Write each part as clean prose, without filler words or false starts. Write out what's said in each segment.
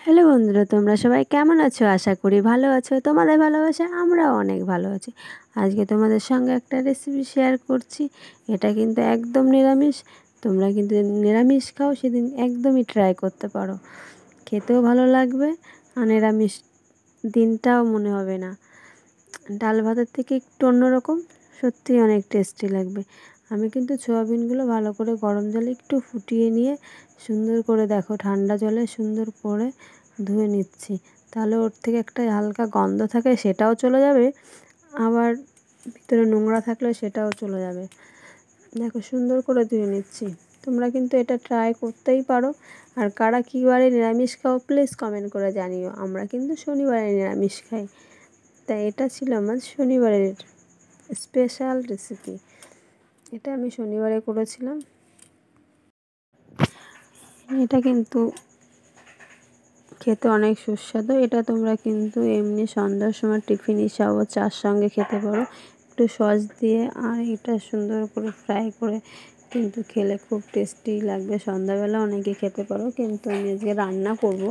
Hello বন্ধুরা, তোমরা সবাই কেমন আছো? আশা করি ভালো আছো। তোমাদের ভালোবাসা আমরাও অনেক ভালো আছি। আজকে তোমাদের সঙ্গে একটা রেসিপি শেয়ার করছি। এটা কিন্তু একদম নিরামিষ। তোমরা কিন্তু নিরামিষ খাও সেদিন একদমই ট্রাই করতে পারো, খেতেও ভালো লাগবে আর নিরামিষ দিনটাও মনে হবে না। ডাল ভাতের থেকে একটু অন্যরকম, সত্যিই অনেক টেস্টি লাগবে। আমি কিন্তু সোয়াবিনগুলো ভালো করে গরম জলে একটু ফুটিয়ে নিয়ে সুন্দর করে, দেখো, ঠান্ডা জলে সুন্দর করে ধুয়ে নিচ্ছি। তাহলে ওর থেকে একটা হালকা গন্ধ থাকে, সেটাও চলে যাবে, আবার ভিতরে নোংরা থাকলে সেটাও চলে যাবে। দেখো, সুন্দর করে ধুয়ে নিচ্ছি। তোমরা কিন্তু এটা ট্রাই করতেই পারো। আর কারা কী বারে নিরামিষ খাও প্লিজ কমেন্ট করে জানিও। আমরা কিন্তু শনিবারে নিরামিষ খাই, তাই এটা ছিল আমার শনিবারের স্পেশাল রেসিপি। এটা আমি শনিবারে করেছিলাম। এটা কিন্তু খেতে অনেক সুস্বাদু। এটা তোমরা কিন্তু এমনি সন্ধ্যার সময় টিফিন হিসাবেও চার সঙ্গে খেতে পারো, একটু সস দিয়ে। আর এটা সুন্দর করে ফ্রাই করে কিন্তু খেলে খুব টেস্টি লাগবে। সন্ধ্যাবেলা অনেকে খেতে পারো, কিন্তু আমি আজকে রান্না করব,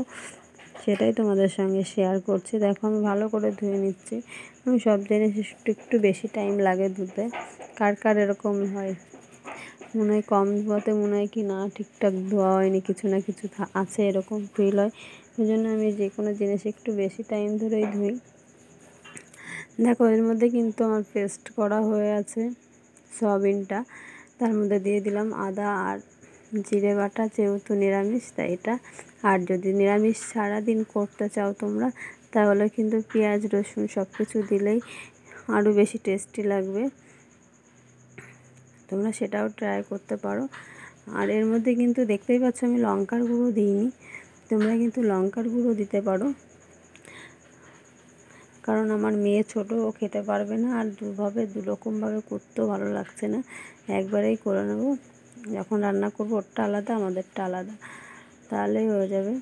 সেটাই তোমাদের সঙ্গে শেয়ার করছি। দেখো, আমি ভালো করে ধুয়ে নিচ্ছি। আমি সব জিনিস একটু বেশি টাইম লাগে ধুতে। কার কার এরকম হয়, মনে হয় কম ধোয়াতে মনে হয় কি না ঠিকঠাক ধোয়া হয়নি, কিছু না কিছু আছে, এরকম ফিল হয়। ওই জন্য আমি যে কোনো জিনিস একটু বেশি টাইম ধরেই ধুই। দেখো, এর মধ্যে কিন্তু আমার পেস্ট করা হয়ে আছে সয়াবিনটা। তার মধ্যে দিয়ে দিলাম আদা আর জিরে বাটা, যেহেতু নিরামিষ তাই এটা। আর যদি নিরামিষ সারাদিন করতে চাও তোমরা, তাহলে কিন্তু পেঁয়াজ রসুন সব কিছু দিলেই আরও বেশি টেস্টি লাগবে। তোমরা সেটাও ট্রাই করতে পারো। আর এর মধ্যে কিন্তু দেখতেই পাচ্ছ আমি লঙ্কার গুঁড়ো দিইনি। তোমরা কিন্তু লঙ্কার গুঁড়ো দিতে পারো, কারণ আমার মেয়ে ছোটো, ও খেতে পারবে না। আর দুরকমভাবে করতেও ভালো লাগছে না, একবারেই করে নেব। যখন রান্না করবো ওরটা আলাদা, আমাদেরটা আলাদা, তাহলেই হয়ে যাবে।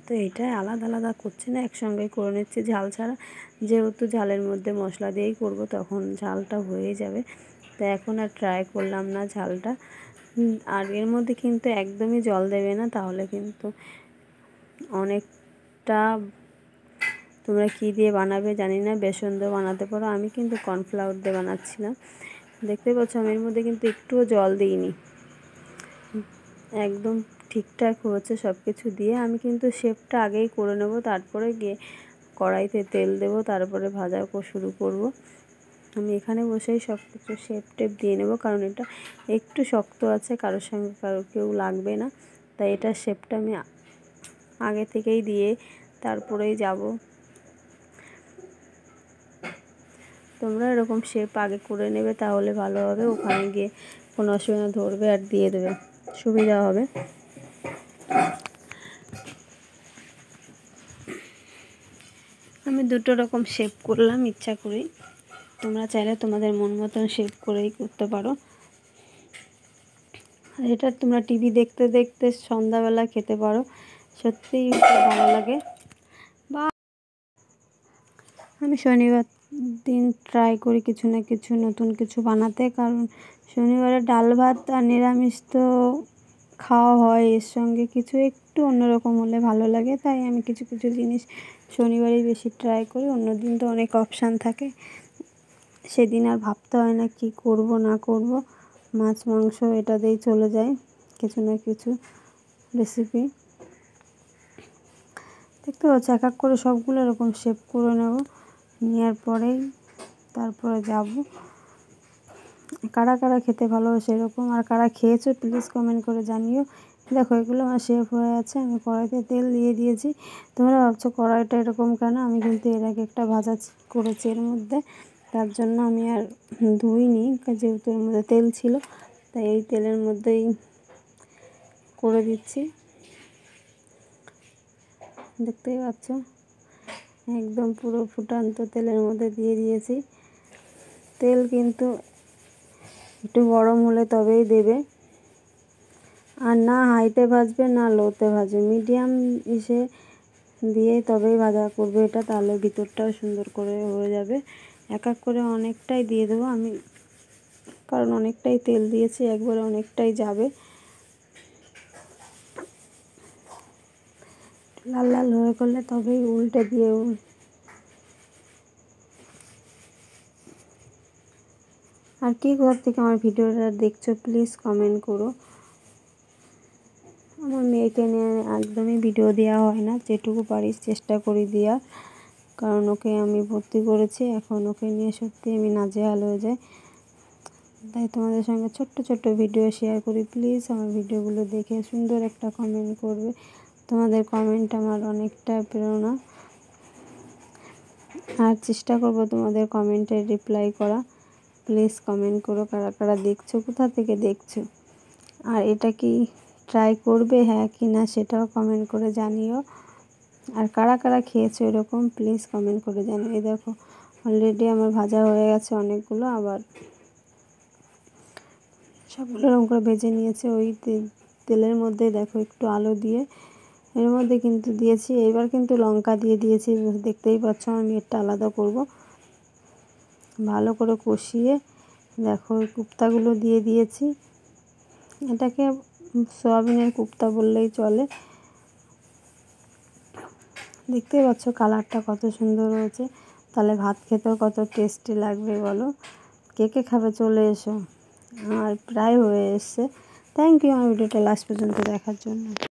তো এইটাই আলাদা আলাদা করছি না, একসঙ্গেই করে নিচ্ছি ঝাল ছাড়া। যেহেতু ঝালের মধ্যে মশলা দিয়েই করব, তখন ঝালটা হয়ে যাবে। তাই এখন আর ট্রাই করলাম না ঝালটা। আর এর মধ্যে কিন্তু একদমই জল দেবে না, তাহলে কিন্তু অনেকটা, তোমরা কী দিয়ে বানাবে জানি না, বেসন দিয়ে বানাতে পারো। আমি কিন্তু কর্নফ্লাওয়ার দিয়ে বানাচ্ছিলাম। দেখতে পাচ্ছ আমি এর মধ্যে কিন্তু একটুও জল দিইনি, একদম ঠিকঠাক হচ্ছে সব কিছু দিয়ে। আমি কিন্তু শেপটা আগেই করে নেব, তারপরে গিয়ে কড়াইতে তেল দেব, তারপরে ভাজা শুরু করব। আমি এখানে বসেই সব কিছু শেপ টেপ দিয়ে নেব, কারণ এটা একটু শক্ত আছে, কারোর সঙ্গে কেউ লাগবে না। তাই এটা শেপটা আমি আগে থেকেই দিয়ে তারপরেই যাব। তোমরা এরকম শেপ আগে করে নেবে, তাহলে ভালো হবে। ওখানে গিয়ে কোনো অসুবিধা ধরবে আর দিয়ে দেবে, সুবিধা হবে। আমি দুটো রকম শেপ করলাম ইচ্ছা করেই। তোমরা চাইলে তোমাদের মন মতন শেপ করেই করতে পারো। আর এটা তোমরা টিভি দেখতে দেখতে সন্ধ্যাবেলা খেতে পারো, সত্যিই ভালো লাগে। বা আমি শনিবার দিন ট্রাই করি কিছু না কিছু নতুন কিছু বানাতে, কারণ শনিবারে ডাল ভাত আর নিরামিষ তো খাওয়া হয়, এর সঙ্গে কিছু একটু অন্যরকম হলে ভালো লাগে। তাই আমি কিছু কিছু জিনিস শনিবারেই বেশি ট্রাই করি। অন্য দিন তো অনেক অপশান থাকে, সেদিন আর ভাবতে হয় না কি করব না করব, মাছ মাংস এটা দিয়েই চলে যায় কিছু না কিছু রেসিপি। দেখতে পাচ্ছি এক এক করে সবগুলো এরকম শেপ করে নেব, নেওয়ার পরেই তারপরে যাব। কারা কারা খেতে ভালোবাসে এরকম, আর কারা খেয়েছো প্লিজ কমেন্ট করে জানিও। দেখো, এগুলো আমার শেপ হয়ে আছে। আমি কড়াইতে তেল দিয়ে দিয়েছি। তোমরা ভাবছো কড়াইটা এরকম কেন, আমি কিন্তু এর আগে একটা ভাজা করেছি এর মধ্যে, তার জন্য আমি আর ধুইনি, যেহেতু এর মধ্যে তেল ছিল, তাই এই তেলের মধ্যেই করে দিচ্ছি। দেখতেই পাচ্ছ একদম পুরো ফুটান্ত তেলের মধ্যে দিয়ে দিয়েছি। তেল কিন্তু একটু গরম হলে তবেই দেবে, আর না হাইতে ভাজবে না লোতে ভাজবে, মিডিয়াম ইসে দিয়ে তবেই ভাজা করবে এটা, তাহলে ভিতরটাও সুন্দর করে হয়ে যাবে। এক এক করে অনেকটাই দিয়ে দেবো আমি, কারণ অনেকটাই তেল দিয়েছি, একবারে অনেকটাই যাবে। লাল লাল হয়ে করলে তবেই উল্টে দিয়ে আর কে কোথা থেকে আমার ভিডিওটা দেখছো প্লিজ কমেন্ট করো। আমার মেয়েকে নিয়ে একদমই ভিডিও দেওয়া হয় না, যেটুকু পারি চেষ্টা করি দেওয়ার, কারণ ওকে আমি ভর্তি করেছি। এখন ওকে নিয়ে সত্যি আমি নাজেহাল হয়ে যাই, তাই তোমাদের সঙ্গে ছোট্ট ছোট্ট ভিডিও শেয়ার করি। প্লিজ আমার ভিডিওগুলো দেখে সুন্দর একটা কমেন্ট করবে, তোমাদের কমেন্ট আমার অনেকটা প্রেরণা। আর চেষ্টা করব তোমাদের কমেন্টের রিপ্লাই করা। প্লিজ কমেন্ট করো কারা কারা দেখছো, কোথা থেকে দেখছো, আর এটা কি ট্রাই করবে হ্যাঁ কি না সেটাও কমেন্ট করে জানিও। আর কারা কারা খেয়েছো এরকম প্লিজ কমেন্ট করে জানিও। এই দেখো অলরেডি আমার ভাজা হয়ে গেছে অনেকগুলো, আবার সবগুলো এরকম করে ভেজে নিয়েছে। ওই তেলের মধ্যে দেখো একটু আলু দিয়ে এর মধ্যে কিন্তু দিয়েছি, এবার কিন্তু লঙ্কা দিয়ে দিয়েছি। দেখতেই পাচ্ছ আমি এটা আলাদা করব, ভালো করে কষিয়ে দেখো ওই কুপ্তাগুলো দিয়ে দিয়েছি। এটাকে সয়াবিনের কুপ্তা বললেই চলে। দেখতেই পাচ্ছ কালারটা কত সুন্দর হয়েছে, তাহলে ভাত খেতেও কত টেস্টি লাগবে বলো। কে কে খাবে চলে এসো। আর প্রায় হয়ে এসছে। থ্যাংক ইউ আমার ভিডিওটা লাস্ট পর্যন্ত দেখার জন্য।